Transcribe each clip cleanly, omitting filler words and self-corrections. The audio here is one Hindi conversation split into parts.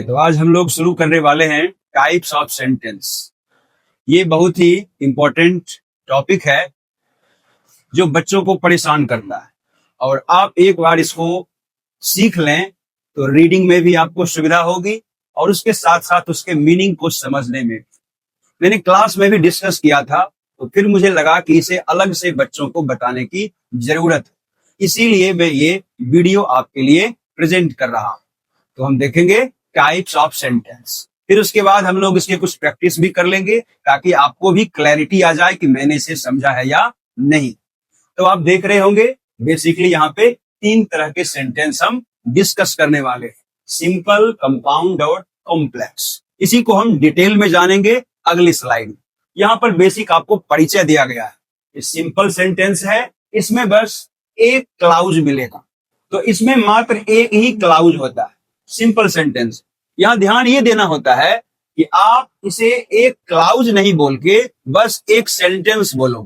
तो आज हम लोग शुरू करने वाले हैं टाइप्स ऑफ सेंटेंस। ये बहुत ही इंपॉर्टेंट टॉपिक है जो बच्चों को परेशान करता है, और आप एक बार इसको सीख लें तो रीडिंग में भी आपको सुविधा होगी और उसके साथ साथ उसके मीनिंग को समझने में। मैंने क्लास में भी डिस्कस किया था, तो फिर मुझे लगा कि इसे अलग से बच्चों को बताने की जरूरत है, इसीलिए मैं ये वीडियो आपके लिए प्रेजेंट कर रहा हूं। तो हम देखेंगे टाइप्स ऑफ सेंटेंस, फिर उसके बाद हम लोग इसके कुछ प्रैक्टिस भी कर लेंगे ताकि आपको भी क्लैरिटी आ जाए कि मैंने इसे समझा है या नहीं। तो आप देख रहे होंगे बेसिकली यहाँ पे तीन तरह के सेंटेंस हम डिस्कस करने वाले हैं, सिंपल, कंपाउंड और कॉम्प्लेक्स। इसी को हम डिटेल में जानेंगे अगली स्लाइड में। यहाँ पर बेसिक आपको परिचय दिया गया है। ये सिंपल सेंटेंस है, इसमें बस एक क्लाउज मिलेगा, तो इसमें मात्र एक ही क्लाउज होता है सिंपल सेंटेंस। यहां ध्यान ये देना होता है कि आप इसे एक क्लाउज नहीं बोल के बस एक सेंटेंस बोलो,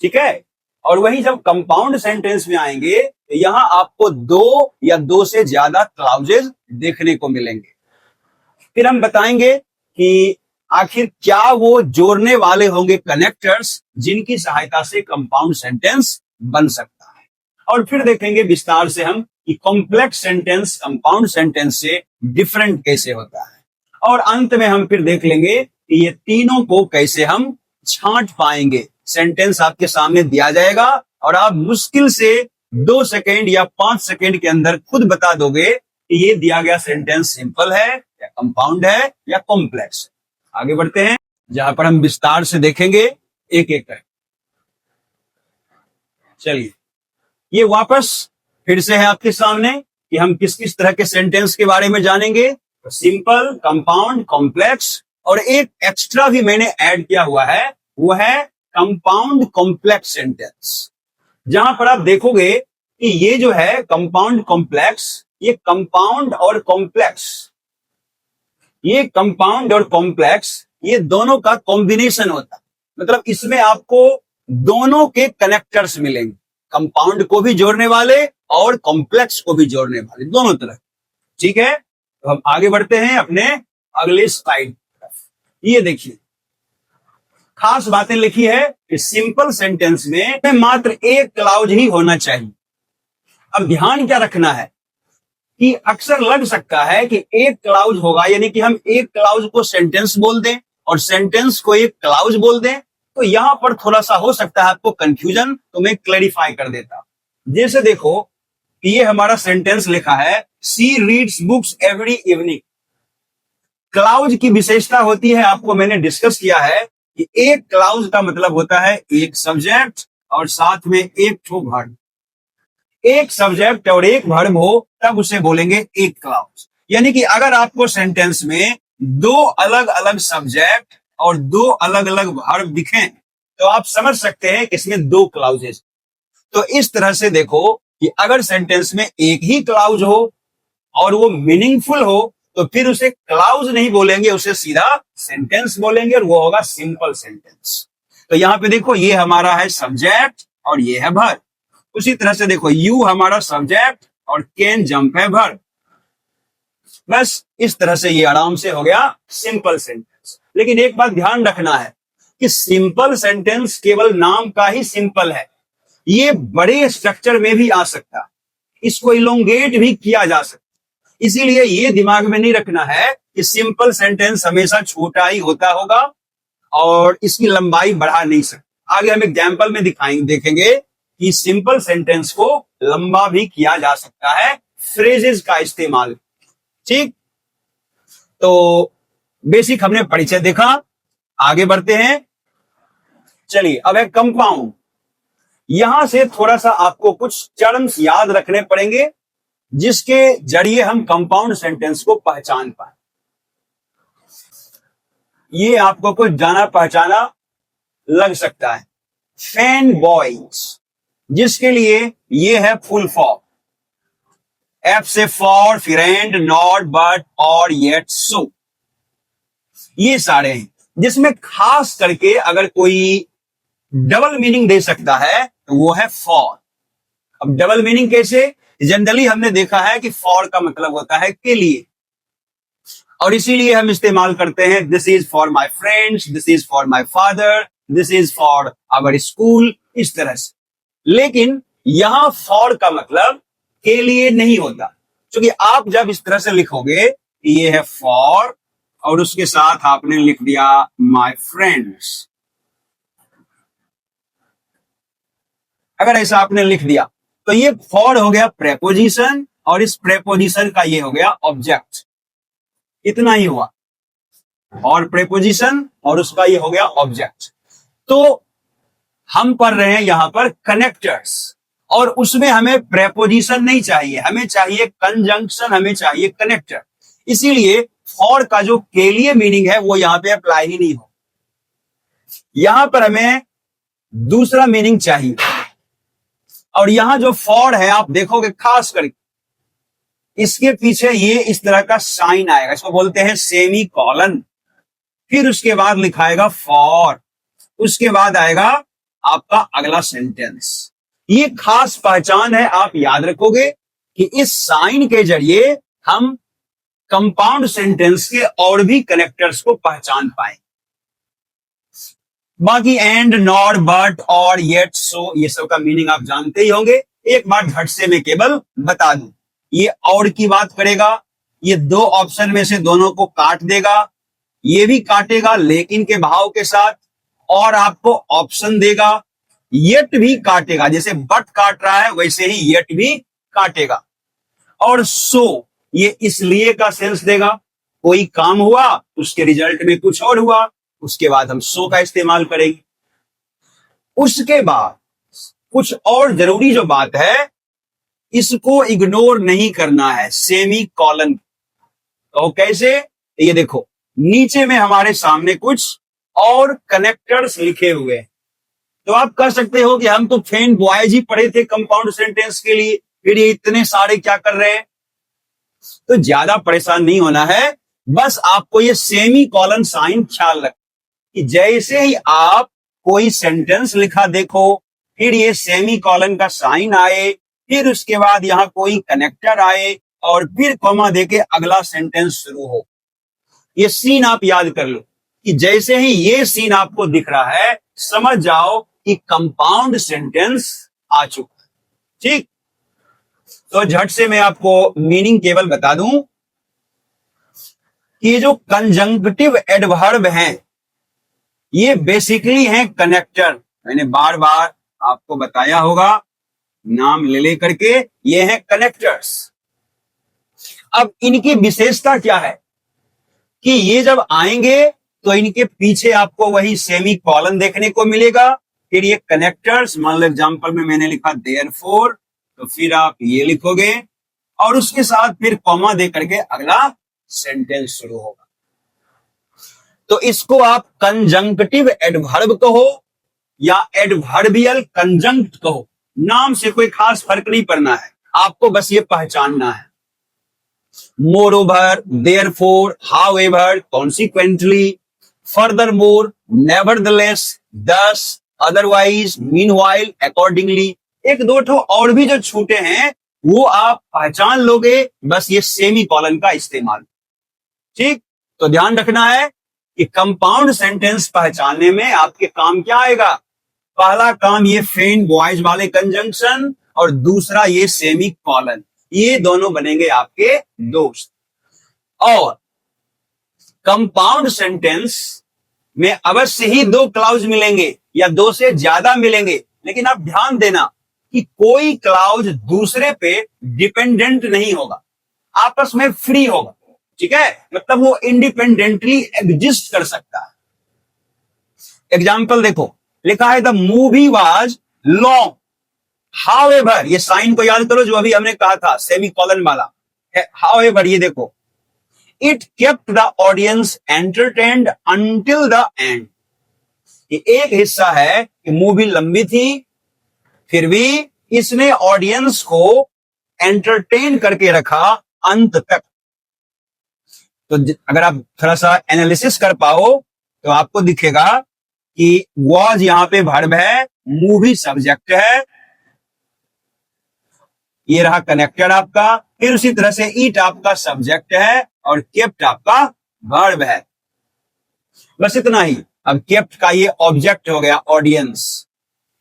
ठीक है। और वही जब कंपाउंड सेंटेंस में आएंगे तो यहां आपको दो या दो से ज्यादा क्लाउजेज देखने को मिलेंगे। फिर हम बताएंगे कि आखिर क्या वो जोड़ने वाले होंगे कनेक्टर्स जिनकी सहायता से कंपाउंड सेंटेंस बन सकता है। और फिर देखेंगे विस्तार से हम कि कॉम्प्लेक्स सेंटेंस कंपाउंड सेंटेंस से डिफरेंट कैसे होता है। और अंत में हम फिर देख लेंगे कि ये तीनों को कैसे हम छांट पाएंगे। सेंटेंस आपके सामने दिया जाएगा और आप मुश्किल से 2 सेकेंड या 5 सेकेंड के अंदर खुद बता दोगे कि ये दिया गया सेंटेंस सिंपल है या कंपाउंड है या कॉम्प्लेक्स। आगे बढ़ते हैं, जहां पर हम विस्तार से देखेंगे एक एक करके। चलिए, ये वापस फिर से है आपके सामने कि हम किस किस तरह के सेंटेंस के बारे में जानेंगे। तो सिंपल, कंपाउंड, कॉम्प्लेक्स, और एक एक्स्ट्रा भी मैंने ऐड किया हुआ है, वो है कंपाउंड कॉम्प्लेक्स सेंटेंस। जहां पर आप देखोगे कि ये जो है कंपाउंड कॉम्प्लेक्स, ये कंपाउंड और कॉम्प्लेक्स, ये कंपाउंड और कॉम्प्लेक्स ये दोनों का कॉम्बिनेशन होता है। मतलब इसमें आपको दोनों के कनेक्टर्स मिलेंगे, कंपाउंड को भी जोड़ने वाले और कॉम्प्लेक्स को भी जोड़ने वाले, दोनों तरह। ठीक है, तो हम आगे बढ़ते हैं अपने अगले स्लाइड तरफ। ये देखिए, खास बातें लिखी है कि सिंपल सेंटेंस में मात्र एक क्लाउज ही होना चाहिए। अब ध्यान क्या रखना है कि अक्सर लग सकता है कि एक क्लाउज होगा, यानी कि हम एक क्लाउज को सेंटेंस बोल दें और सेंटेंस को एक क्लाउज बोल दें, तो यहां पर थोड़ा सा हो सकता है आपको कंफ्यूजन, तो मैं क्लैरिफाई कर देता हूं। जैसे देखो कि ये हमारा सेंटेंस लिखा है, she reads books every evening. Clause की विशेषता होती है, आपको मैंने डिस्कस किया है कि एक क्लाउज का मतलब होता है एक सब्जेक्ट और साथ में एक ठो वर्ब। एक सब्जेक्ट और एक वर्ब हो तब उसे बोलेंगे एक क्लाउज। यानी कि अगर आपको सेंटेंस में दो अलग अलग सब्जेक्ट और दो अलग अलग वर्ब दिखें तो आप समझ सकते हैं कि इसमें दो क्लाउजेस। तो इस तरह से देखो कि अगर सेंटेंस में एक ही क्लाउज हो और वो मीनिंगफुल हो तो फिर उसे क्लाउज नहीं बोलेंगे, उसे सीधा सेंटेंस बोलेंगे और वो होगा सिंपल सेंटेंस। तो यहां पे देखो, ये हमारा है सब्जेक्ट और ये है वर्ब। उसी तरह से देखो, यू हमारा सब्जेक्ट और कैन जंप है वर्ब। बस इस तरह से ये आराम से हो गया सिंपल सेंटेंस। लेकिन एक बात ध्यान रखना है कि सिंपल सेंटेंस केवल नाम का ही सिंपल है, ये बड़े स्ट्रक्चर में भी आ सकता है, इसको इलोंगेट भी किया जा सकता। इसीलिए ये दिमाग में नहीं रखना है कि सिंपल सेंटेंस हमेशा छोटा ही होता होगा और इसकी लंबाई बढ़ा नहीं सकता। आगे हम एग्जाम्पल में देखेंगे कि सिंपल सेंटेंस को लंबा भी किया जा सकता है फ्रेजेस का इस्तेमाल। ठीक, तो बेसिक हमने परिचय देखा, आगे बढ़ते हैं। चलिए, अब है कंपाउंड। यहां से थोड़ा सा आपको कुछ टर्म्स याद रखने पड़ेंगे जिसके जरिए हम कंपाउंड सेंटेंस को पहचान पाए। ये आपको कुछ जाना पहचाना लग सकता है, फैन बॉयज, जिसके लिए ये है फुल फॉर्म, एफ से फॉर, फिर एंड, नॉट, बट, और, येट, सो, ये सारे हैं। जिसमें खास करके अगर कोई डबल मीनिंग दे सकता है तो वो है फॉर। अब डबल मीनिंग कैसे? जनरली हमने देखा है कि फॉर का मतलब होता है के लिए, और इसीलिए हम इस्तेमाल करते हैं this is for my friends, this is for my father, this is for our school, इस तरह से। लेकिन यहां फॉर का मतलब के लिए नहीं होता, क्योंकि आप जब इस तरह से लिखोगे कि ये है फॉर और उसके साथ आपने लिख दिया माई फ्रेंड्स, अगर ऐसा आपने लिख दिया तो ये फॉर हो गया प्रेपोजिशन और इस प्रेपोजिशन का ये हो गया ऑब्जेक्ट, इतना ही हुआ। और प्रेपोजिशन और उसका ये हो गया ऑब्जेक्ट। तो हम पढ़ रहे हैं यहां पर कनेक्टर्स और उसमें हमें प्रेपोजिशन नहीं चाहिए, हमें चाहिए कंजंक्शन, हमें चाहिए कनेक्टर। इसीलिए फॉर का जो के लिए मीनिंग है वो यहां पे अप्लाई ही नहीं हो, यहां पर हमें दूसरा मीनिंग चाहिए। और यहां जो फॉर है आप देखोगे खास करके इसके पीछे ये इस तरह का साइन आएगा, इसको बोलते हैं सेमी कॉलन। फिर उसके बाद लिखाएगा फॉर, उसके बाद आएगा आपका अगला सेंटेंस। ये खास पहचान है, आप याद रखोगे कि इस साइन के जरिए हम कंपाउंड सेंटेंस के और भी कनेक्टर्स को पहचान पाए। बाकी एंड, नॉट, बट, और, येट, सो, ये सब का मीनिंग आप जानते ही होंगे। एक बार झट से मैं केवल बता दूं, ये और की बात करेगा, ये दो ऑप्शन में से दोनों को काट देगा, ये भी काटेगा लेकिन के भाव के साथ, और आपको ऑप्शन देगा। येट भी काटेगा, जैसे बट काट रहा है वैसे ही येट भी काटेगा। और सो ये इसलिए का सेंस देगा, कोई काम हुआ उसके रिजल्ट में कुछ और हुआ, उसके बाद हम सो का इस्तेमाल करेंगे। उसके बाद कुछ और जरूरी जो बात है, इसको इग्नोर नहीं करना है, सेमी कॉलन। तो कैसे, ये देखो नीचे में हमारे सामने कुछ और कनेक्टर्स लिखे हुए हैं। तो आप कह सकते हो कि हम तो फेन बॉयज ही पढ़े थे कंपाउंड सेंटेंस के लिए, फिर ये इतने सारे क्या कर रहे हैं। तो ज्यादा परेशान नहीं होना है, बस आपको ये सेमी कॉलन साइन ख्याल रख कि जैसे ही आप कोई सेंटेंस लिखा देखो, फिर ये सेमी कॉलन का साइन आए, फिर उसके बाद यहां कोई कनेक्टर आए और फिर कॉमा देके अगला सेंटेंस शुरू हो। ये सीन आप याद कर लो कि जैसे ही ये सीन आपको दिख रहा है, समझ जाओ कि कंपाउंड सेंटेंस आ चुका है। ठीक, तो झट से मैं आपको मीनिंग केवल बता दूं कि ये जो कंजंक्टिव एडवर्ब हैं, ये बेसिकली हैं कनेक्टर। मैंने बार बार आपको बताया होगा, नाम ले ले करके, ये हैं कनेक्टर्स। अब इनकी विशेषता क्या है कि ये जब आएंगे तो इनके पीछे आपको वही सेमी कॉलन देखने को मिलेगा। फिर ये कनेक्टर्स, मान लो एग्जांपल में मैंने लिखा देयरफॉर, तो फिर आप ये लिखोगे और उसके साथ फिर कॉमा दे करके अगला सेंटेंस शुरू होगा। तो इसको आप कंजंक्टिव एडवर्ब कहो या एडवर्बियल कंजंक्ट कहो, नाम से कोई खास फर्क नहीं पड़ना है, आपको बस ये पहचानना है। Moreover, therefore, however, consequently, furthermore, nevertheless, दस, अदरवाइज, मीनवाइल, अकॉर्डिंगली, एक दो ठो और भी जो छूटे हैं वो आप पहचान लोगे, बस ये सेमी कॉलन का इस्तेमाल। ठीक, तो ध्यान रखना है कि कंपाउंड सेंटेंस पहचानने में आपके काम क्या आएगा। पहला काम ये फेन बॉयज वाले कंजंक्शन और दूसरा ये सेमी कॉलन, ये दोनों बनेंगे आपके दोस्त। और कंपाउंड सेंटेंस में अवश्य ही दो क्लाउज मिलेंगे या दो से ज्यादा मिलेंगे, लेकिन आप ध्यान देना कि कोई क्लाउज दूसरे पे डिपेंडेंट नहीं होगा, आपस में फ्री होगा। ठीक है, मतलब वो इंडिपेंडेंटली एग्जिस्ट कर सकता है। एग्जाम्पल देखो, लिखा है the movie was long, however, ये साइन को याद करो जो अभी हमने कहा था सेमी कॉलन वाला। हाउएवर ये देखो, it kept the audience entertained until the end. ये एक हिस्सा है कि मूवी लंबी थी, फिर भी इसने ऑडियंस को एंटरटेन करके रखा अंत तक। तो अगर आप थोड़ा सा एनालिसिस कर पाओ तो आपको दिखेगा कि वॉज यहां पे वर्ब है, मूवी सब्जेक्ट है, ये रहा कनेक्टर आपका, फिर उसी तरह से ईट आपका सब्जेक्ट है और केप्ट आपका वर्ब है। बस इतना ही। अब केप्ट का ये ऑब्जेक्ट हो गया ऑडियंस।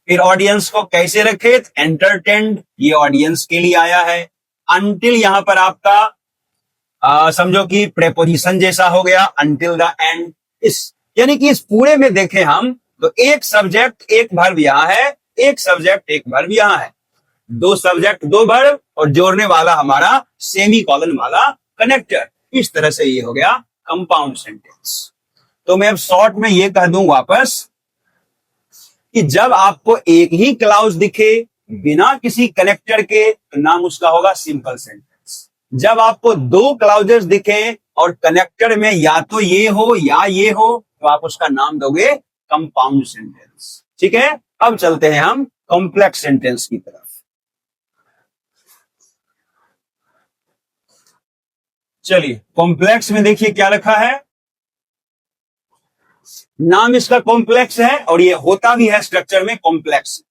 फिर ऑडियंस को कैसे रखे? एंटरटेन्ड, ये ऑडियंस के लिए आया है। अनटिल यहां पर आपका समझो कि प्रेपोजिशन जैसा हो गया, अनटिल द एंड। इस यानी कि इस पूरे में देखें हम तो एक सब्जेक्ट एक वर्ब यहां है, एक सब्जेक्ट एक वर्ब यहां है, दो सब्जेक्ट दो वर्ब और जोड़ने वाला हमारा सेमी कॉलन वाला कनेक्टर। इस तरह से ये हो गया कंपाउंड सेंटेंस। तो मैं अब शॉर्ट में ये कह दूं वापस कि जब आपको एक ही क्लाउज दिखे बिना किसी कनेक्टर के तो नाम उसका होगा सिंपल सेंटेंस। जब आपको दो क्लाउजेस दिखे और कनेक्टर में या तो ये हो या ये हो तो आप उसका नाम दोगे कंपाउंड सेंटेंस। ठीक है, अब चलते हैं हम कॉम्प्लेक्स सेंटेंस की तरफ। चलिए कॉम्प्लेक्स में देखिए क्या रखा है। नाम इसका कॉम्प्लेक्स है और ये होता भी है स्ट्रक्चर में कॉम्प्लेक्स।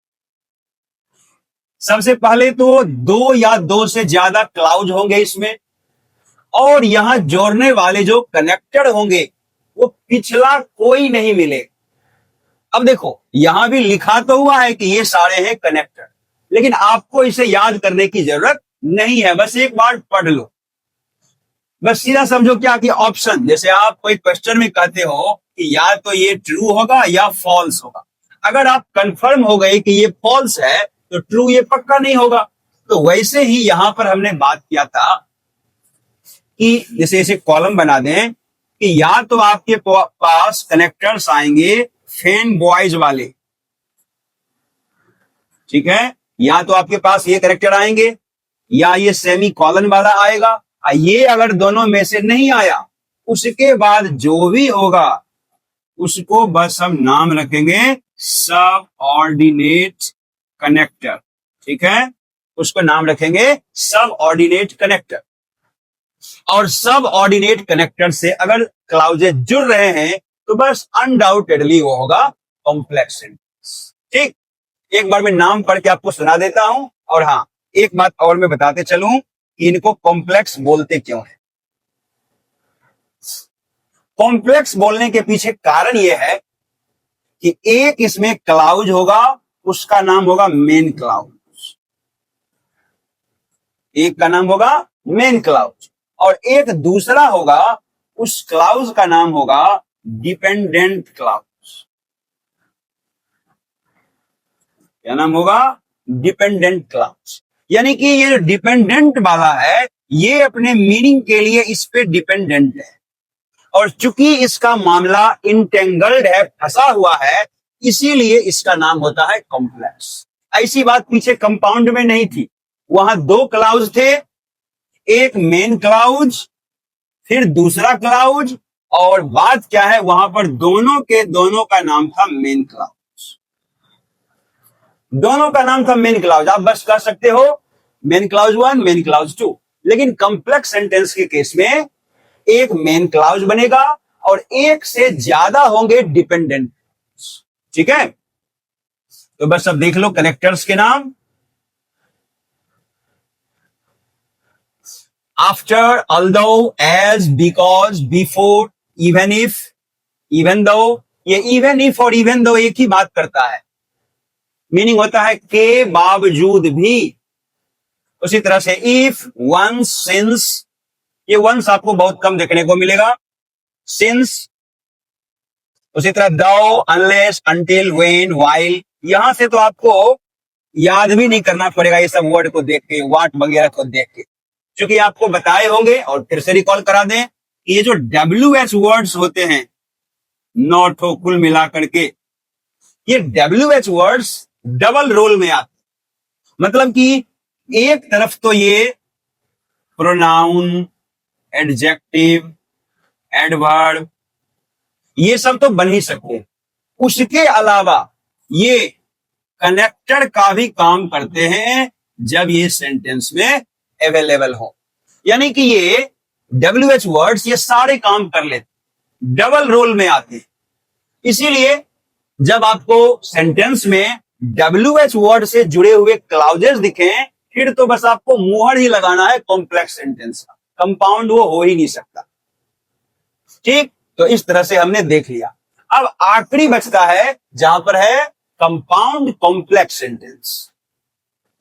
सबसे पहले तो दो या दो से ज्यादा क्लाउज होंगे इसमें, और यहां जोड़ने वाले जो कनेक्टर होंगे वो पिछला कोई नहीं मिले। अब देखो यहां भी लिखा तो हुआ है कि ये सारे हैं कनेक्टर, लेकिन आपको इसे याद करने की जरूरत नहीं है, बस एक बार पढ़ लो। बस सीधा समझो क्या कि ऑप्शन, जैसे आप कोई क्वेश्चन में कहते हो कि या तो ये ट्रू होगा या फॉल्स होगा। अगर आप कंफर्म हो गए कि ये फॉल्स है तो ट्रू ये पक्का नहीं होगा। तो वैसे ही यहां पर हमने बात किया था कि जैसे इसे कॉलम बना दें कि या तो आपके पास कनेक्टर्स आएंगे फैन बॉयज वाले, ठीक है, या तो आपके पास ये कनेक्टर आएंगे या ये सेमी कॉलन वाला आएगा। ये अगर दोनों में से नहीं आया उसके बाद जो भी होगा उसको बस हम नाम रखेंगे सब ऑर्डिनेट कनेक्टर। ठीक है, उसको नाम रखेंगे सब ऑर्डिनेट कनेक्टर। और सब ऑर्डिनेट कनेक्टर से अगर क्लाउजेस जुड़ रहे हैं तो बस अनडाउटेडली वो होगा कॉम्प्लेक्स सेंटेंस। ठीक, एक बार मैं नाम पढ़ के आपको सुना देता हूं। और हाँ, एक बात और मैं बताते चलूं कि इनको कॉम्प्लेक्स बोलते क्यों है। कॉम्प्लेक्स बोलने के पीछे कारण यह है कि एक इसमें क्लाउज होगा, उसका नाम होगा मेन क्लाउज। एक का नाम होगा मेन क्लाउज और एक दूसरा होगा, उस क्लाउज का नाम होगा डिपेंडेंट क्लाउज। क्या नाम होगा? Dependent clause. यानी कि ये डिपेंडेंट वाला है ये अपने मीनिंग के लिए इस पे डिपेंडेंट है, और चूंकि इसका मामला इंटेंगल्ड है, फंसा हुआ है, इसीलिए इसका नाम होता है कॉम्प्लेक्स। ऐसी बात पीछे कंपाउंड में नहीं थी। वहां दो क्लाउज थे, एक मेन क्लाउज फिर दूसरा क्लाउज, और बात क्या है वहां पर दोनों के दोनों का नाम था मेन क्लाउज। दोनों का नाम था मेन क्लाउज। आप बस कह सकते हो मेन क्लाउज 1 मेन क्लाउज 2। लेकिन कॉम्प्लेक्स सेंटेंस के केस में एक मेन क्लाउज बनेगा और एक से ज्यादा होंगे डिपेंडेंट। ठीक है, तो बस अब देख लो कनेक्टर्स के नाम। After, although, as, because, before, even if, even though. ये इवन इफ और इवन दो एक ही बात करता है, मीनिंग होता है के बावजूद भी। उसी तरह से इफ, वंस, सिंस, ये वंस आपको बहुत कम देखने को मिलेगा, सिंस। उसी तरह दो, अनलेस, अंटिल, व्हेन, व्हाइल। यहां से तो आपको याद भी नहीं करना पड़ेगा ये सब वर्ड को देख के, वाट वगैरह को देख के, क्योंकि आपको बताए होंगे। और फिर से रिकॉल करा दें, ये जो WH वर्ड्स होते हैं, नॉट हो कुल मिलाकर के, ये WH वर्ड्स डबल रोल में आते, मतलब कि एक तरफ तो ये प्रोनाउन, एडजेक्टिव, एडवर्ब, ये सब तो बन ही सकते हैं, उसके अलावा ये कनेक्टर का भी काम करते हैं जब ये सेंटेंस में अवेलेबल हो। यानी कि ये WH वर्ड्स ये सारे काम कर लेते, डबल रोल में आते हैं। इसीलिए जब आपको सेंटेंस में WH वर्ड से जुड़े हुए क्लाउजेस दिखें, फिर तो बस आपको मुहर ही लगाना है कॉम्प्लेक्स सेंटेंस का, कंपाउंड वो हो ही नहीं सकता। ठीक, तो इस तरह से हमने देख लिया। अब आखिरी बचता है जहां पर है कंपाउंड कॉम्प्लेक्स सेंटेंस।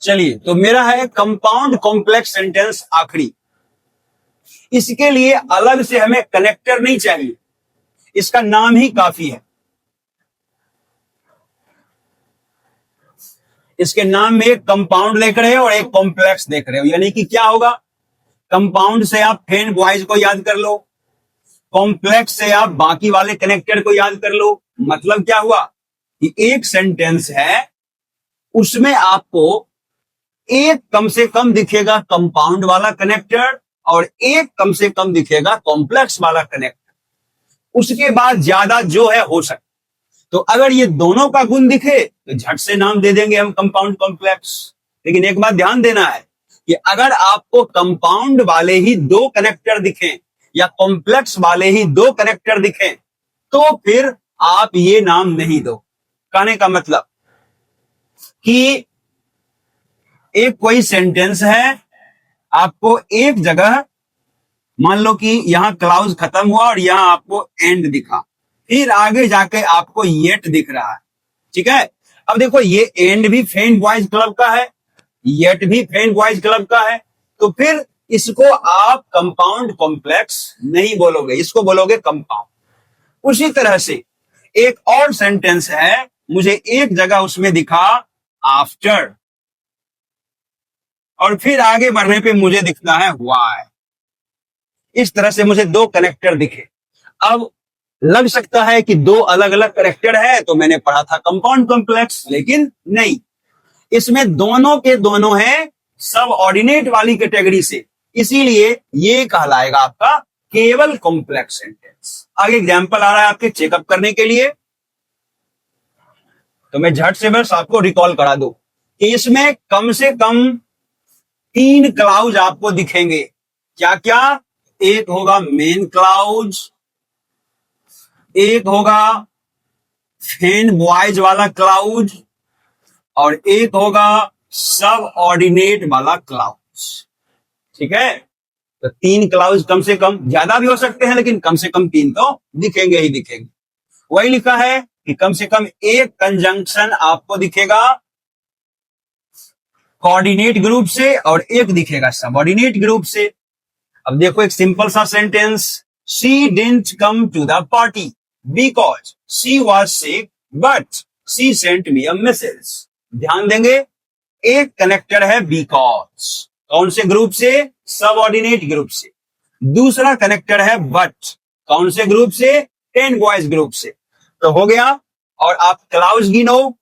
चलिए, तो मेरा है कंपाउंड कॉम्प्लेक्स सेंटेंस आखिरी। इसके लिए अलग से हमें कनेक्टर नहीं चाहिए, इसका नाम ही काफी है। इसके नाम में एक कंपाउंड देख रहे हो और एक कॉम्प्लेक्स देख रहे हो, यानी कि क्या होगा, कंपाउंड से आप फेन बॉयज को याद कर लो, कॉम्प्लेक्स से आप बाकी वाले कनेक्टर को याद कर लो। मतलब क्या हुआ कि एक सेंटेंस है, उसमें आपको एक कम से कम दिखेगा कंपाउंड वाला कनेक्टर और एक कम से कम दिखेगा कॉम्प्लेक्स वाला कनेक्टर। उसके बाद ज्यादा जो है हो सकता। तो अगर ये दोनों का गुण दिखे तो झट से नाम दे देंगे हम कंपाउंड कॉम्प्लेक्स। लेकिन एक बात ध्यान देना है कि अगर आपको कंपाउंड वाले ही दो कनेक्टर दिखें या कॉम्प्लेक्स वाले ही दो कनेक्टर दिखें तो फिर आप ये नाम नहीं दो। कहने का मतलब कि एक कोई सेंटेंस है, आपको एक जगह मान लो कि यहां क्लाउज खत्म हुआ और यहां आपको एंड दिखा, फिर आगे जाके आपको येट दिख रहा है। ठीक है, अब देखो ये एंड भी फेन बॉयज क्लब का है, येट भी फेन बॉयज क्लब का है, तो फिर इसको आप कंपाउंड कॉम्प्लेक्स नहीं बोलोगे, इसको बोलोगे कंपाउंड। उसी तरह से एक और सेंटेंस है, मुझे एक जगह उसमें दिखा आफ्टर और फिर आगे बढ़ने पे मुझे दिखता है व्हाई। इस तरह से मुझे दो कनेक्टर दिखे। अब लग सकता है कि दो अलग अलग कनेक्टर है तो मैंने पढ़ा था कंपाउंड कॉम्प्लेक्स, लेकिन नहीं, इसमें दोनों के दोनों हैं सब ऑर्डिनेट वाली कैटेगरी से, इसीलिए ये कहलाएगा आपका केवल कॉम्प्लेक्स सेंटेंस। आगे एग्जांपल आ रहा है आपके चेकअप करने के लिए, तो मैं झट से बस आपको रिकॉल करा दूं कि इसमें कम से कम 3 क्लाउज आपको दिखेंगे। क्या क्या? एक होगा मेन क्लाउज, एक होगा फेन बॉयज वाला क्लाउज और एक होगा सब ऑर्डिनेट वाला क्लाउज। ठीक है, तो 3 क्लाउज कम से कम, ज्यादा भी हो सकते हैं लेकिन कम से कम 3 तो दिखेंगे ही दिखेंगे। वही लिखा है कि कम से कम एक कंजंक्शन आपको दिखेगा कोऑर्डिनेट ग्रुप से और एक दिखेगा सबऑर्डिनेट ग्रुप से। अब देखो एक सिंपल सा sentence, she didn't come to the party because she was sick but she sent me a message. ध्यान देंगे, एक कनेक्टर है बिकॉज, कौन से ग्रुप से? सबऑर्डिनेट ग्रुप से। दूसरा कनेक्टर है बट, कौन से ग्रुप से? टेन बॉयज ग्रुप से। तो हो गया, और आप क्लाउज गिनो,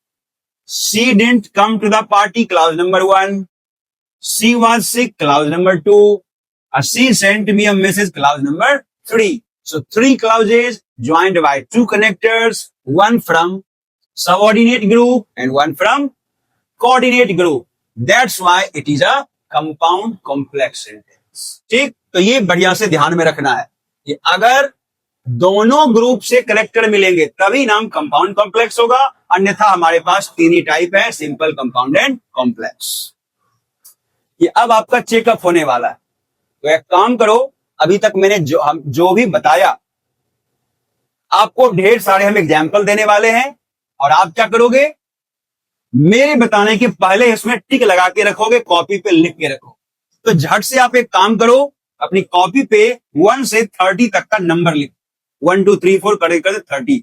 she didn't come to the party, clause number 1. She was sick, clause number 2. She sent me a message, clause number 3. So 3 clauses joined by 2 connectors, one from subordinate group and one from coordinate group. That's why it is a compound complex sentence. ठीक, तो ये बढ़िया से ध्यान में रखना है कि अगर दोनों ग्रुप से कनेक्टर मिलेंगे तभी नाम कंपाउंड कॉम्प्लेक्स होगा, अन्यथा हमारे पास 3 ही टाइप है, सिंपल, कंपाउंड एंड कॉम्प्लेक्स। ये अब आपका चेकअप होने वाला है, तो एक काम करो, अभी तक मैंने जो भी बताया आपको ढेर सारे हम एग्जाम्पल देने वाले हैं, और आप क्या करोगे, मेरे बताने के पहले इसमें टिक लगा के रखोगे, कॉपी पे लिख के रखो। तो झट से आप एक काम करो, अपनी कॉपी पे 1 से 30 तक का नंबर लिखो, 1 2 3 4 करते करते 30,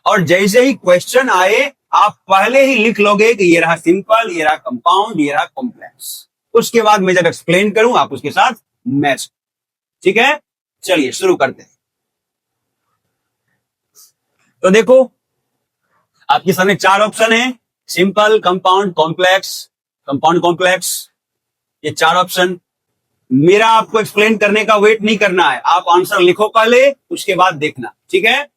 और जैसे ही क्वेश्चन आए आप पहले ही लिख लोगे कि ये रहा सिंपल, ये रहा कंपाउंड, ये रहा कॉम्प्लेक्स। उसके बाद मैं जब एक्सप्लेन करूं आप उसके साथ मैच। ठीक है, चलिए शुरू करते हैं। तो देखो आपके सामने 4 ऑप्शन है, simple, compound, complex, compound complex, ये 4 ऑप्शन। मेरा आपको एक्सप्लेन करने का वेट नहीं करना है, आप आंसर लिखो पहले, उसके बाद देखना। ठीक है,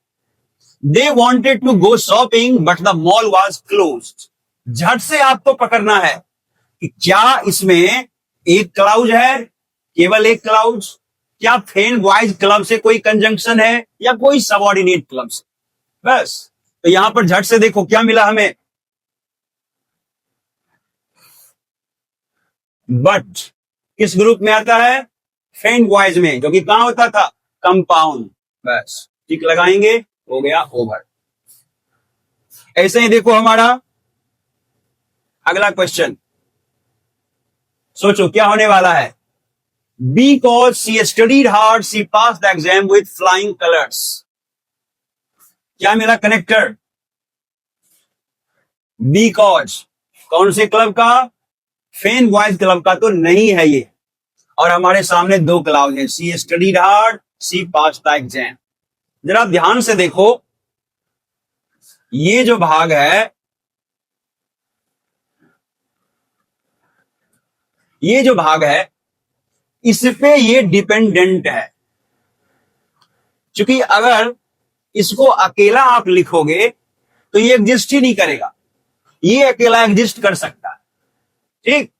they wanted to go shopping but the mall was closed. झट से आपको पकड़ना है कि क्या इसमें एक क्लाउज है, केवल एक क्लाउज, क्या फेन बॉयज क्लब से कोई कंजंक्शन है या कोई सबऑर्डिनेट क्लब से, बस। तो यहां पर झट से देखो क्या मिला हमें, बट किस ग्रुप में आता है? फेन बॉयज में, जो कि कहां होता था? कंपाउंड। बस टिक लगाएंगे, हो गया ओवर। ऐसे ही देखो हमारा अगला क्वेश्चन, सोचो क्या होने वाला है। Because she studied hard, she passed the exam with flying colors. क्या मिला कनेक्टर? Because कौन से क्लब का? फेन बॉयज क्लब का तो नहीं है ये। और हमारे सामने दो क्लाउज है, she studied hard, she pass the exam. जरा ध्यान से देखो, ये जो भाग है, ये जो भाग है, इस पे ये डिपेंडेंट है। क्योंकि अगर इसको अकेला आप लिखोगे तो ये एग्जिस्ट ही नहीं करेगा, ये अकेला एग्जिस्ट कर सकता है। ठीक,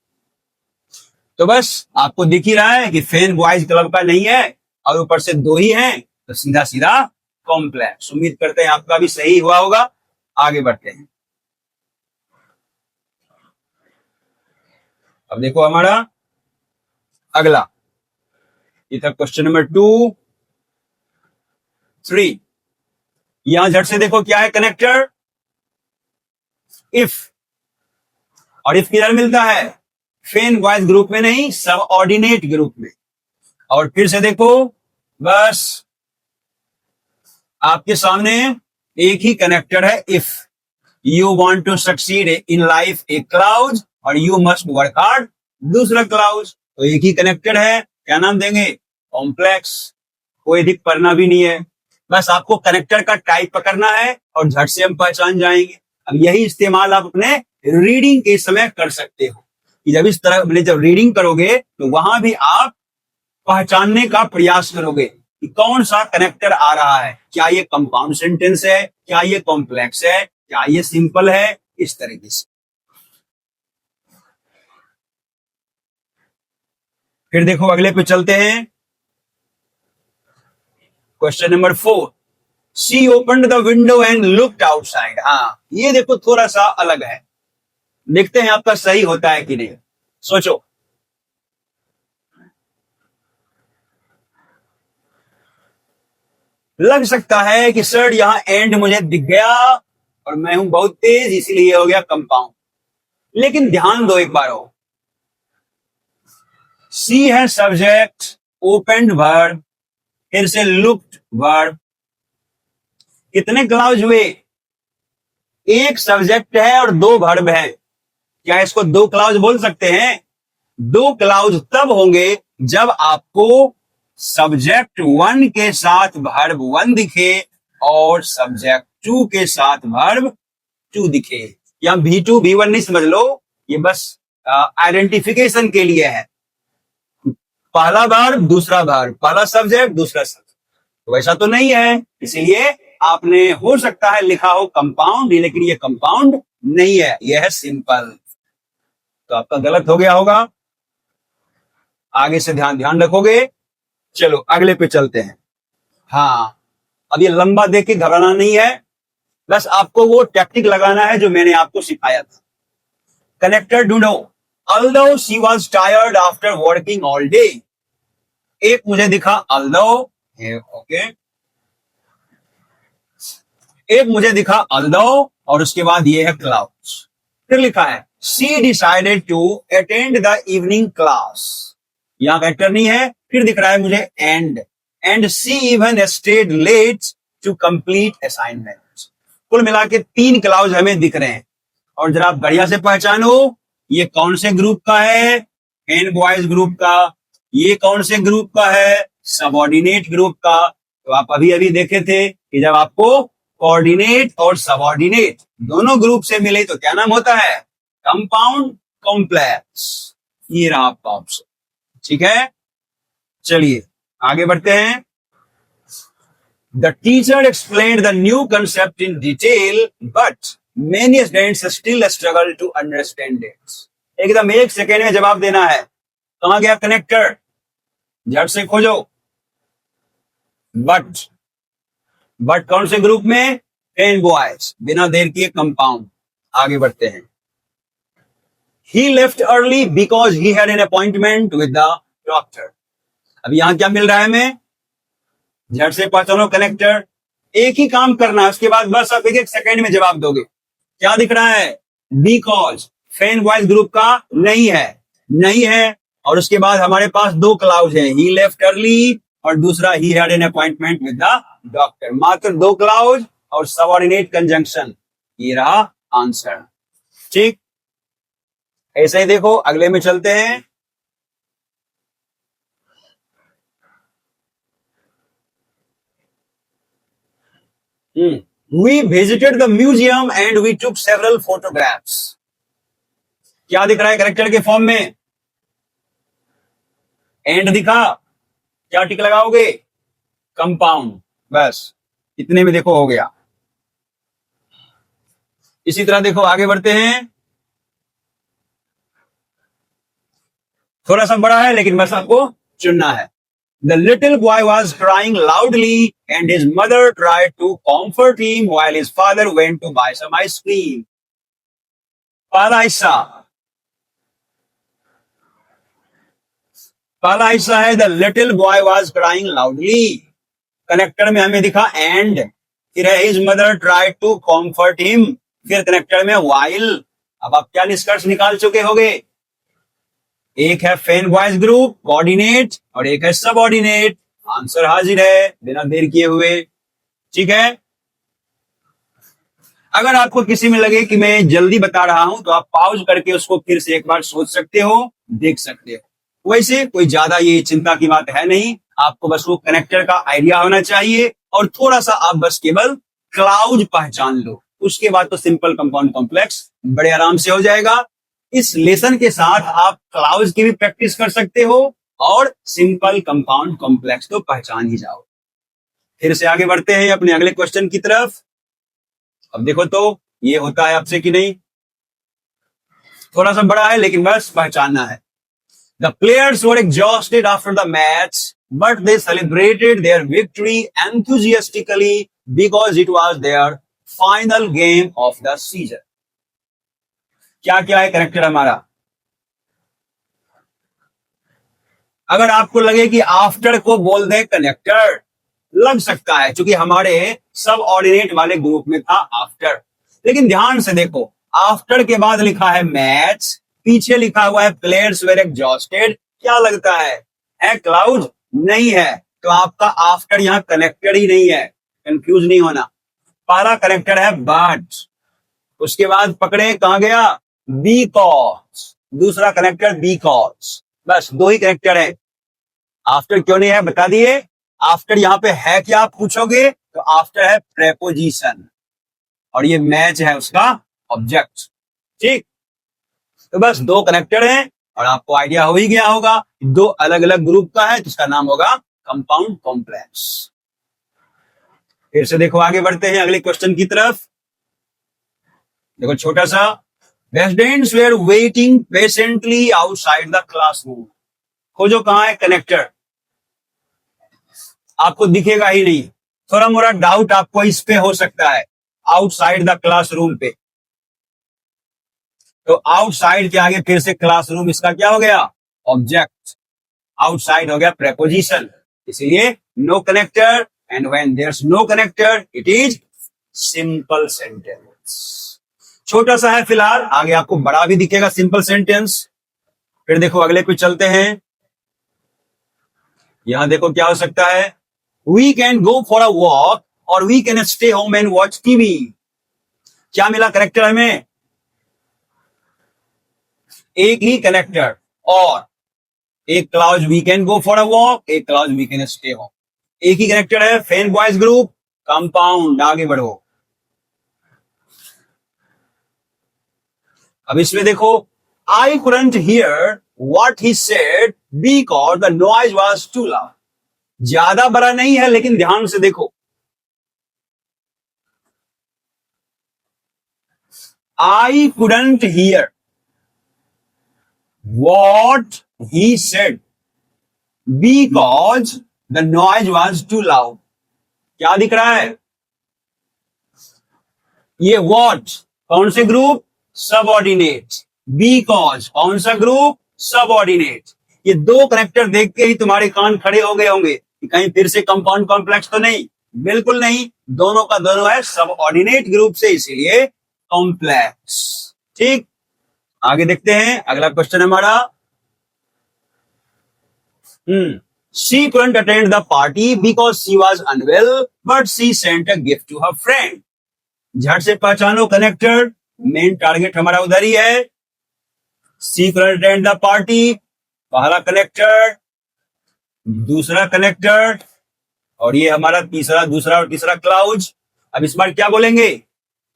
तो बस आपको दिख ही रहा है कि फेन बॉयज क्लब का नहीं है और ऊपर से दो ही हैं, तो सीधा सीधा कॉम्प्लेक्स। उम्मीद करते हैं आपका भी सही हुआ होगा। आगे बढ़ते हैं। अब देखो हमारा अगला, ये था क्वेश्चन नंबर 2, 3। यहां झट से देखो क्या है कनेक्टर? इफ। और इफ किधर मिलता है? फेन बॉयज ग्रुप में नहीं, सब ऑर्डिनेट ग्रुप में। और फिर से देखो, बस आपके सामने एक ही कनेक्टर है, if you want to succeed in life a clause और यू मस्ट वर्क हार्ड दूसरा क्लाउज। तो एक ही कनेक्टर है, क्या नाम देंगे? कॉम्प्लेक्स। कोई अधिक पढ़ना भी नहीं है, बस आपको कनेक्टर का टाइप पकड़ना है और झट से हम पहचान जाएंगे। अब यही इस्तेमाल आप अपने रीडिंग के समय कर सकते हो कि जब इस तरह जब रीडिंग करोगे तो वहां भी आप पहचानने का प्रयास करोगे कि कौन सा कनेक्टर आ रहा है। क्या ये कंपाउंड सेंटेंस है, क्या ये कॉम्प्लेक्स है, क्या ये सिंपल है, इस तरीके से। फिर देखो अगले पे चलते हैं। Question number 4, she opened the window and looked outside. हाँ, ये देखो थोड़ा सा अलग है, देखते हैं आपका सही होता है कि नहीं। सोचो, लग सकता है कि सर यहां एंड मुझे दिख गया और मैं हूं बहुत तेज, इसीलिए हो गया कंपाउंड। लेकिन ध्यान दो एक बार हो, सी है सब्जेक्ट, ओपन्ड वर्ब, फिर से लुक्ड वर्ब। कितने क्लाउज हुए? एक सब्जेक्ट है और दो वर्ब है। क्या इसको दो क्लाउज बोल सकते हैं? दो क्लाउज तब होंगे जब आपको सब्जेक्ट 1 के साथ वर्ब 1 दिखे और सब्जेक्ट 2 के साथ वर्ब 2 दिखे। या V2 V1 नहीं समझ लो, ये बस आइडेंटिफिकेशन के लिए है। पहला वर्ब दूसरा वर्ब, पहला सब्जेक्ट दूसरा सब्जेक्ट, तो वैसा तो नहीं है। इसीलिए आपने हो सकता है लिखा हो कंपाउंड, लेकिन ये कंपाउंड नहीं है, यह है सिंपल। तो आपका गलत हो गया होगा, आगे से ध्यान रखोगे। चलो अगले पे चलते हैं। हाँ, अब ये लंबा देख के घबराना नहीं है, बस आपको वो टेक्निक लगाना है जो मैंने आपको सिखाया था। कनेक्टर ढूंढो। although she was tired after working all day। एक मुझे दिखा although, ओके, एक मुझे दिखा although और उसके बाद ये है क्लाउड्स। फिर लिखा है she decided to attend the evening class। यहां कनेक्टर नहीं है, फिर दिख रहा है मुझे and she even stayed late to complete assignments। कुल मिला के 3 क्लाउज हमें दिख रहे हैं। और जरा बढ़िया से पहचानो, ये कौन से ग्रुप का है? फेन बॉयज ग्रुप का। ये कौन से ग्रुप का है? सबऑर्डिनेट ग्रुप का। तो आप अभी अभी देखे थे कि जब आपको कोऑर्डिनेट और सबऑर्डिनेट दोनों ग्रुप से मिले तो क्या नाम होता है? Compound complex. ये रहा आपका ऑप्शन। ठीक है, चलिए आगे बढ़ते हैं। The teacher explained the new concept in detail, but many students still struggle to understand it। एकदम 1 सेकेंड में जवाब देना है। कहां गया कनेक्टर? झट से खोजो। बट कौन से ग्रुप में? FANBOYS. बिना देर किए कंपाउंड। आगे बढ़ते हैं। He left early because he had an appointment with the doctor. अब यहां क्या मिल रहा है हमें? झट से पहचानो कनेक्टर, एक ही काम करना है, उसके बाद बस आप एक एक सेकंड में जवाब दोगे। क्या दिख रहा है? बिकॉज फैन वॉइस ग्रुप का नहीं है, नहीं है। और उसके बाद हमारे पास दो क्लाउज है, ही लेफ्ट अर्ली और दूसरा ही had an appointment with the doctor. मात्र दो क्लाउज और सबऑर्डिनेट कंजंक्शन, ये रहा आंसर। ठीक, ऐसे ही देखो, अगले में चलते हैं। We visited the museum and we took several photographs. क्या दिख रहा है करेक्टर के फॉर्म में? एंड दिखा, क्या टिक लगाओगे? कंपाउंड, बस इतने में देखो हो गया। इसी तरह देखो आगे बढ़ते हैं, थोड़ा सा बड़ा है लेकिन बस आपको चुनना है। The little boy was crying loudly and his mother tried to comfort him while his father went to buy some ice cream. पहला हिस्सा, पहला हिस्सा है the little boy was crying loudly। Connector में हमें दिखा and, फिर है his mother tried to comfort him, फिर कनेक्टर में while। अब आप क्या निष्कर्ष निकाल चुके होंगे? एक है फैन वॉइस ग्रुप कोऑर्डिनेट और एक है सब ऑर्डिनेट। आंसर हाजिर है बिना देर किए हुए। ठीक है, अगर आपको किसी में लगे कि मैं जल्दी बता रहा हूं तो आप पॉज करके उसको फिर से एक बार सोच सकते हो, देख सकते हो। वैसे कोई ज्यादा ये चिंता की बात है नहीं, आपको बस वो कनेक्टर का आइडिया होना चाहिए और थोड़ा सा आप बस केवल क्लाउज पहचान लो, उसके बाद तो सिंपल कंपाउंड कॉम्प्लेक्स बड़े आराम से हो जाएगा। इस लेसन के साथ आप क्लाउज की भी प्रैक्टिस कर सकते हो और सिंपल कंपाउंड कॉम्प्लेक्स तो पहचान ही जाओ। फिर से आगे बढ़ते हैं अपने अगले क्वेश्चन की तरफ। अब देखो तो ये होता है आपसे कि नहीं, थोड़ा सा बड़ा है लेकिन बस पहचानना है। The players were exhausted after the match but they celebrated there victory enthusiastically because it was there final game of the season. क्या क्या है करेक्टर हमारा? अगर आपको लगे कि आफ्टर को बोल दे कनेक्टर, लग सकता है क्योंकि हमारे सब ऑर्डिनेट वाले ग्रुप में था आफ्टर। लेकिन ध्यान से देखो, आफ्टर के बाद लिखा है मैच, पीछे लिखा हुआ है प्लेयर्स वेर एग्जॉस्टेड। क्या लगता है क्लाउड? नहीं है, तो आपका आफ्टर यहां कनेक्टर ही नहीं है, कंफ्यूज नहीं होना। पहला कनेक्टर है बट, उसके बाद पकड़े कहां गया? बिकॉज, दूसरा कनेक्टर बिकॉज। बस दो ही कनेक्टर है। आफ्टर क्यों नहीं है बता दिए। आफ्टर यहां पे है क्या आप पूछोगे तो आफ्टर है प्रेपोजिशन और ये मैच है उसका ऑब्जेक्ट। ठीक, तो बस दो कनेक्टर हैं और आपको आइडिया हो ही गया होगा दो अलग अलग ग्रुप का है, तो इसका नाम होगा कंपाउंड कॉम्प्लेक्स। फिर से देखो आगे बढ़ते हैं अगले क्वेश्चन की तरफ। देखो छोटा सा, residents were waiting patiently outside the classroom. खोजो कहां है कनेक्टर, आपको दिखेगा ही नहीं। थोड़ा मोड़ा डाउट आपको इस पे हो सकता है, आउटसाइड द क्लासरूम पे। तो आउटसाइड के आगे फिर से क्लासरूम, इसका क्या हो गया? ऑब्जेक्ट। आउटसाइड हो गया प्रेपोजिशन, इसीलिए no connector. And when there's no connector it is simple sentence. छोटा सा है फिलहाल, आगे आपको बड़ा भी दिखेगा सिंपल सेंटेंस। फिर देखो अगले पे चलते हैं। यहां देखो क्या हो सकता है, we can go for a walk or we can stay home and watch TV. क्या मिला कनेक्टर हमें? एक ही कनेक्टर और एक clause we can go for a walk, एक clause we can stay home. एक ही कनेक्टर है, फैन बॉयज ग्रुप कंपाउंड। आगे बढ़ो, अब इसमें देखो, I couldn't hear what he said because the noise was too loud. ज्यादा बड़ा नहीं है लेकिन ध्यान से देखो, I couldn't hear what he said because the noise was too loud. क्या दिख रहा है? ये व्हाट कौन से ग्रुप? सबऑर्डिनेट। बिकॉज कौन सा ग्रुप, सबऑर्डिनेट। ये दो कनेक्टर देख के ही तुम्हारे कान खड़े हो गए होंगे कि कहीं फिर से कंपाउंड कॉम्प्लेक्स तो नहीं। बिल्कुल नहीं, दोनों का दोनों है सबऑर्डिनेट ग्रुप से, इसीलिए कॉम्प्लेक्स। ठीक, आगे देखते हैं अगला क्वेश्चन हमारा। She couldn't attend the party because she was unwell, but she sent a gift to her friend. झट से पहचानो कनेक्टर, मेन टारगेट हमारा उधर ही है। She couldn't attend the party, पहला कनेक्टर, दूसरा कनेक्टर, और ये हमारा तीसरा, दूसरा और तीसरा क्लाउज। अब इस बार क्या बोलेंगे,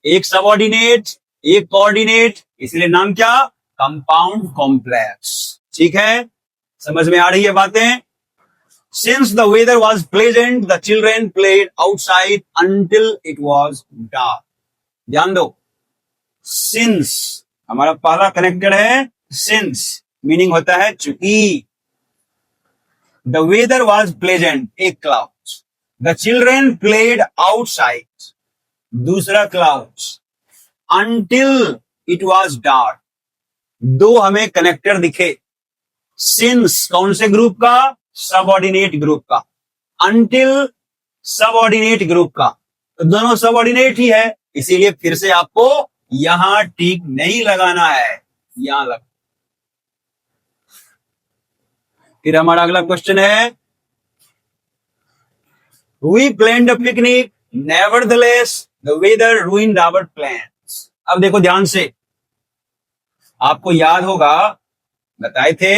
एक सबऑर्डिनेट एक कोऑर्डिनेट, इसलिए नाम क्या, कंपाउंड कॉम्प्लेक्स। ठीक है, समझ में आ रही है बातें। Since the weather was pleasant, the children played outside until it was dark. ध्यान दो, since हमारा पहला कनेक्टेड है, since मीनिंग होता है चूंकि। The weather was pleasant, एक cloud. The children played outside, दूसरा cloud. Until it was dark, दो हमें कनेक्टर दिखे। Since कौन से ग्रुप का, सबऑर्डिनेट ग्रुप का। Until सबऑर्डिनेट ग्रुप का, तो दोनों सबऑर्डिनेट ही है, इसीलिए फिर से आपको यहां टिक नहीं लगाना है, यहां लग। फिर हमारा अगला क्वेश्चन है, We planned a picnic, nevertheless the weather ruined our plans. अब देखो ध्यान से, आपको याद होगा बताए थे,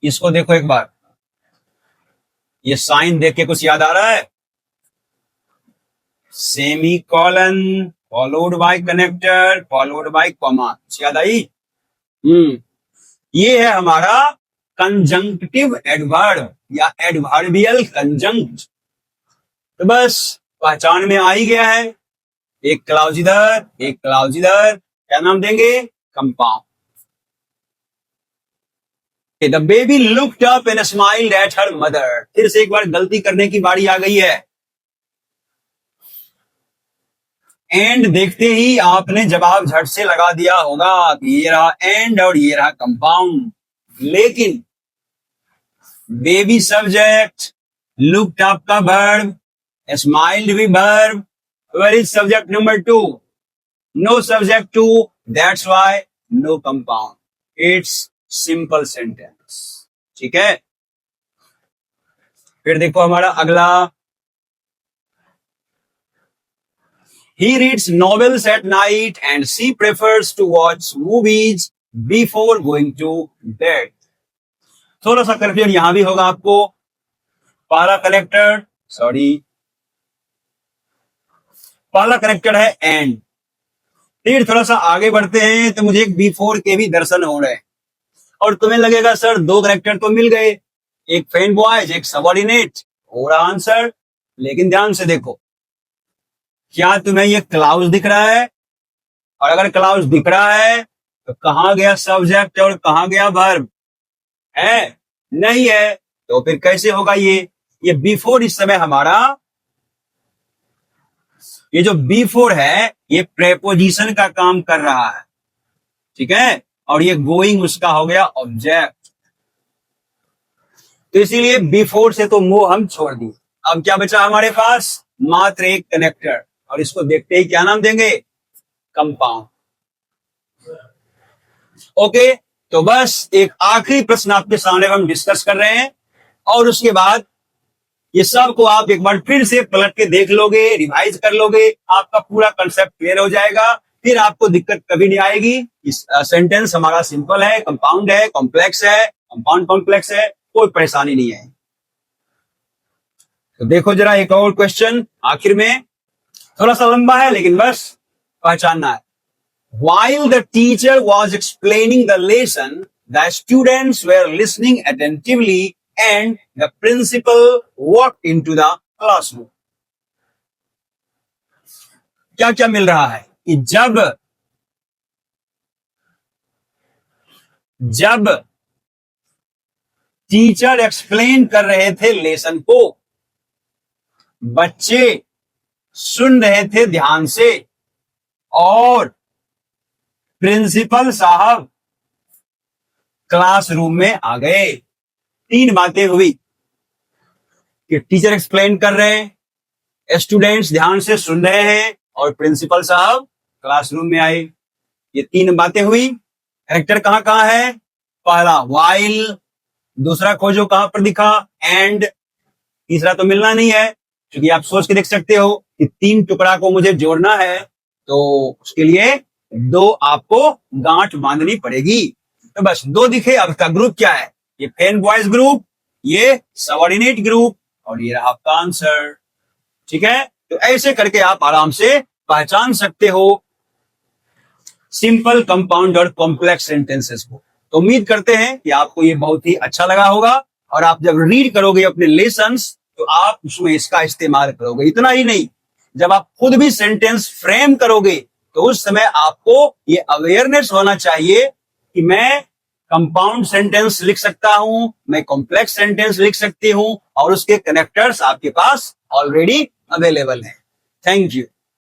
इसको देखो एक बार, ये साइन देख के कुछ याद आ रहा है, semi colon followed by connector followed by comma, याद आई। ये है हमारा कंजंक्टिव एडवर्ब या एडवर्बियल कंजंक्ट। तो बस पहचान में आ ही गया है, एक क्लाउज इधर एक क्लाउज इधर, क्या नाम देंगे, compound. The baby looked up and smiled at her mother. फिर से एक बार गलती करने की बारी आ गई है। एंड देखते ही आपने जवाब झट से लगा दिया होगा कि ये रहा एंड और ये रहा कंपाउंड, लेकिन बेबी सब्जेक्ट, लुक्ड अप का वर्ब, स्माइल्ड भी verb, where is subject number 2, no subject 2, that's why no compound, it's simple sentence. ठीक है, फिर देखो हमारा अगला, He reads novels at night and she prefers to watch movies before going to bed. थोड़ा सा कंफ्यूजन यहां भी होगा आपको, पहला कनेक्टर, सॉरी पहला कनेक्टर है एंड, फिर थोड़ा सा आगे बढ़ते हैं तो मुझे एक बिफोर के भी दर्शन हो रहे हैं, और तुम्हें लगेगा सर दो कनेक्टर तो मिल गए, एक फ्रेंड बॉयज एक सबऑर्डिनेट, हो रहा आंसर। लेकिन ध्यान से देखो, क्या तुम्हें ये क्लाउज दिख रहा है, और अगर क्लाउज दिख रहा है तो कहां गया सब्जेक्ट और कहां गया वर्ब, है नहीं है, तो फिर कैसे होगा ये बिफोर इस समय हमारा, ये जो बिफोर है ये प्रेपोजिशन का काम कर रहा है। ठीक है, और ये गोइंग उसका हो गया ऑब्जेक्ट, तो इसीलिए बिफोर से तो मुंह हम छोड़ दिए। अब क्या बचा हमारे पास, मात्र एक कनेक्टर, और इसको देखते ही क्या नाम देंगे, कंपाउंड। ओके, तो बस एक आखिरी प्रश्न आपके सामने हम डिस्कस कर रहे हैं, और उसके बाद ये सब को आप एक बार फिर से पलट के देख लोगे, रिवाइज कर लोगे, आपका पूरा कंसेप्ट क्लियर हो जाएगा, फिर आपको दिक्कत कभी नहीं आएगी। इस सेंटेंस हमारा सिंपल है, कंपाउंड है, कॉम्प्लेक्स है, कंपाउंड कॉम्प्लेक्स है, कोई परेशानी नहीं है। तो देखो जरा एक और क्वेश्चन आखिर में, थोड़ा सा लंबा है लेकिन बस पहचानना है। While the teacher was explaining the lesson, the students were listening attentively and the principal walked into the classroom. क्या क्या मिल रहा है कि जब टीचर एक्सप्लेन कर रहे थे लेसन को, बच्चे सुन रहे थे ध्यान से, और प्रिंसिपल साहब क्लासरूम में आ गए। 3 बातें हुई कि टीचर एक्सप्लेन कर रहे हैं, स्टूडेंट्स ध्यान से सुन रहे हैं और प्रिंसिपल साहब क्लासरूम में आए। ये 3 बातें हुई। कैरेक्टर कहां कहां है? पहला वाइल, दूसरा खोजो कहां पर दिखा, एंड, तीसरा तो मिलना नहीं है, क्योंकि आप सोच के देख सकते हो कि 3 टुकड़ा को मुझे जोड़ना है, तो उसके लिए 2 आपको गांठ बांधनी पड़ेगी। तो बस 2 दिखे। अब इसका ग्रुप क्या है? ये फेन बॉयज ग्रुप, ये सबऑर्डिनेट ग्रुप, और ये रहा आपका आंसर। ठीक है, तो ऐसे करके आप आराम से पहचान सकते हो सिंपल, कंपाउंड और कॉम्प्लेक्स सेंटेंसेस को। तो उम्मीद करते हैं कि आपको ये बहुत ही अच्छा लगा होगा, और आप जब रीड करोगे अपने लेसन्स तो आप उसमें इसका इस्तेमाल करोगे। इतना ही नहीं, जब आप खुद भी सेंटेंस फ्रेम करोगे तो उस समय आपको ये अवेयरनेस होना चाहिए कि मैं कंपाउंड सेंटेंस लिख सकता हूं, मैं कॉम्प्लेक्स सेंटेंस लिख सकती हूं, और उसके कनेक्टर्स आपके पास ऑलरेडी अवेलेबल हैं। Thank you.